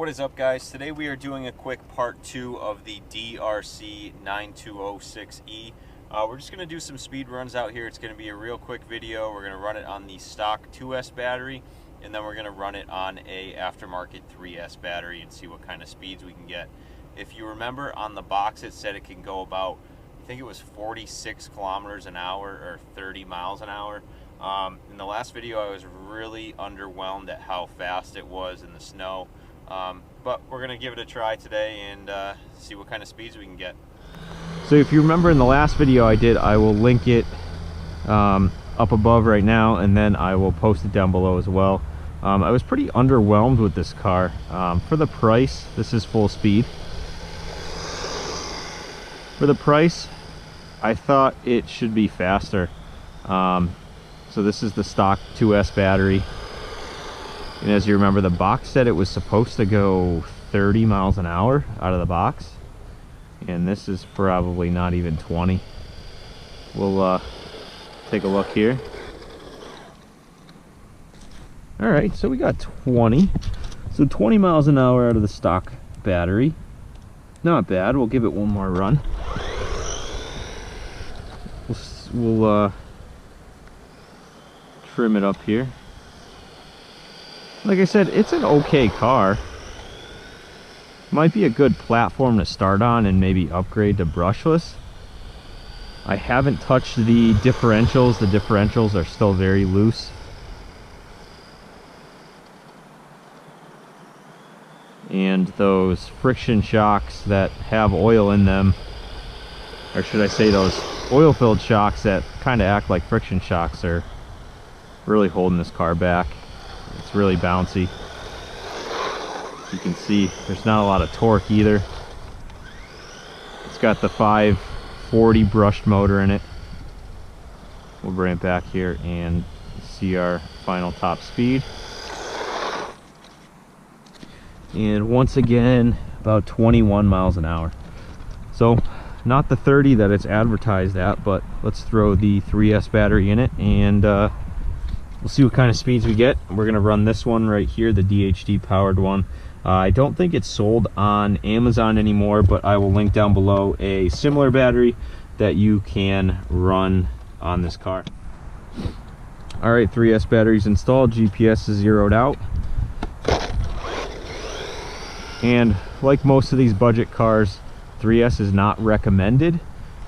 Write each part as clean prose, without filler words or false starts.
What is up, guys? Today we are doing a quick part 2 of the DEERC 9206E. We're just going to do some speed runs out here. It's going to be a real quick video. We're going to run it on the stock 2S battery, and then we're going to run it on a aftermarket 3S battery and see what kind of speeds we can get. If you remember, on the box it said it can go about, I think it was 46 kilometers an hour or 30 miles an hour. In the last video I was really underwhelmed at how fast it was in the snow. But we're going to give it a try today and see what kind of speeds we can get. So if you remember in the last video I will link it up above right now, and then I will post it down below as well. I was pretty underwhelmed with this car. For the price, this is full speed. For the price, I thought it should be faster. So this is the stock 2S battery. And as you remember, the box said it was supposed to go 30 miles an hour out of the box. And this is probably not even 20. We'll take a look here. Alright, so we got 20. So 20 miles an hour out of the stock battery. Not bad. We'll give it one more run. We'll trim it up here. Like I said, it's an okay car. Might be a good platform to start on and maybe upgrade to brushless. I haven't touched the differentials. The differentials are still very loose. And those friction shocks that have oil in them, or should I say those oil-filled shocks that kind of act like friction shocks, are really holding this car back. It's really bouncy. You can see there's not a lot of torque either. It's got the 540 brushed motor in it. We'll bring it back here and see our final top speed. And once again, about 21 miles an hour. So not the 30 that it's advertised at, but let's throw the 3S battery in it and we'll see what kind of speeds we get. We're going to run this one right here, the DHD powered one. I don't think it's sold on Amazon anymore, but I will link down below a similar battery that you can run on this car. Alright, 3S battery's installed, GPS is zeroed out. And like most of these budget cars, 3S is not recommended,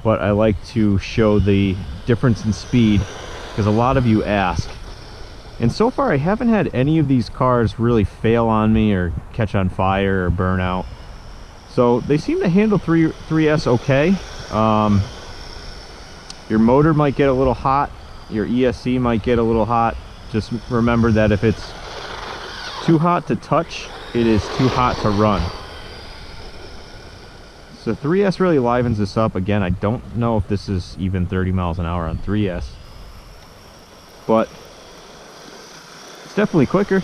but I like to show the difference in speed because a lot of you ask. And so far I haven't had any of these cars really fail on me or catch on fire or burn out. So they seem to handle 3S okay. Your motor might get a little hot, your ESC might get a little hot. Just remember that if it's too hot to touch, it is too hot to run. So 3S really livens this up. Again, I don't know if this is even 30 miles an hour on 3S, but it's definitely quicker.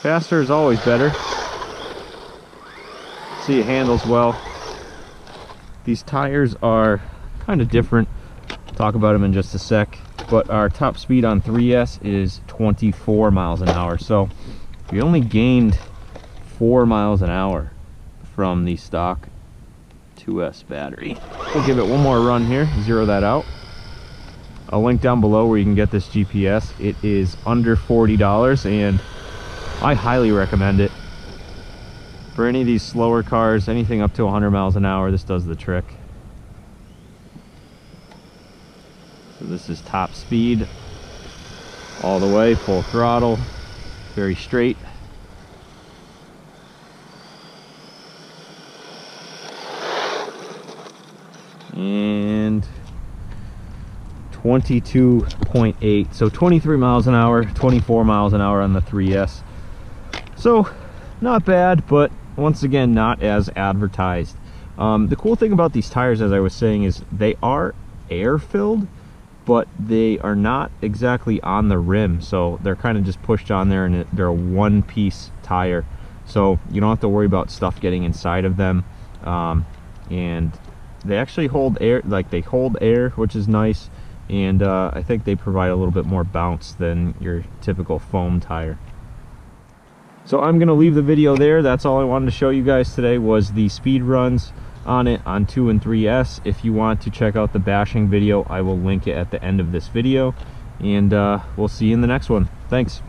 Faster is always better. See, it handles well. These tires are kind of different. I'll talk about them in just a sec. But our top speed on 3S is 24 miles an hour. So we only gained 4 miles an hour from the stock 2S battery. We'll give it one more run here, zero that out. I'll link down below where you can get this GPS. It is under $40 and I highly recommend it. For any of these slower cars, anything up to 100 miles an hour, this does the trick. So this is top speed all the way, full throttle, very straight. And 22.8, so 23 miles an hour, 24 miles an hour on the 3S. So not bad, but once again not as advertised. The cool thing about these tires, as I was saying, is they are air filled, but they are not exactly on the rim, so they're kind of just pushed on there, and they're a one-piece tire, so you don't have to worry about stuff getting inside of them. And they actually hold air, like they hold air, which is nice. and I think they provide a little bit more bounce than your typical foam tire. So I'm going to leave the video there. That's all I wanted to show you guys today was the speed runs on it on 2 and 3S. If you want to check out the bashing video, I will link it at the end of this video, and we'll see you in the next one. Thanks.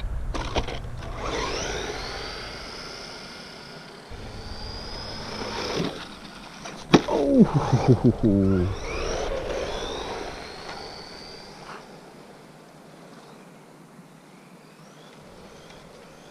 Oh.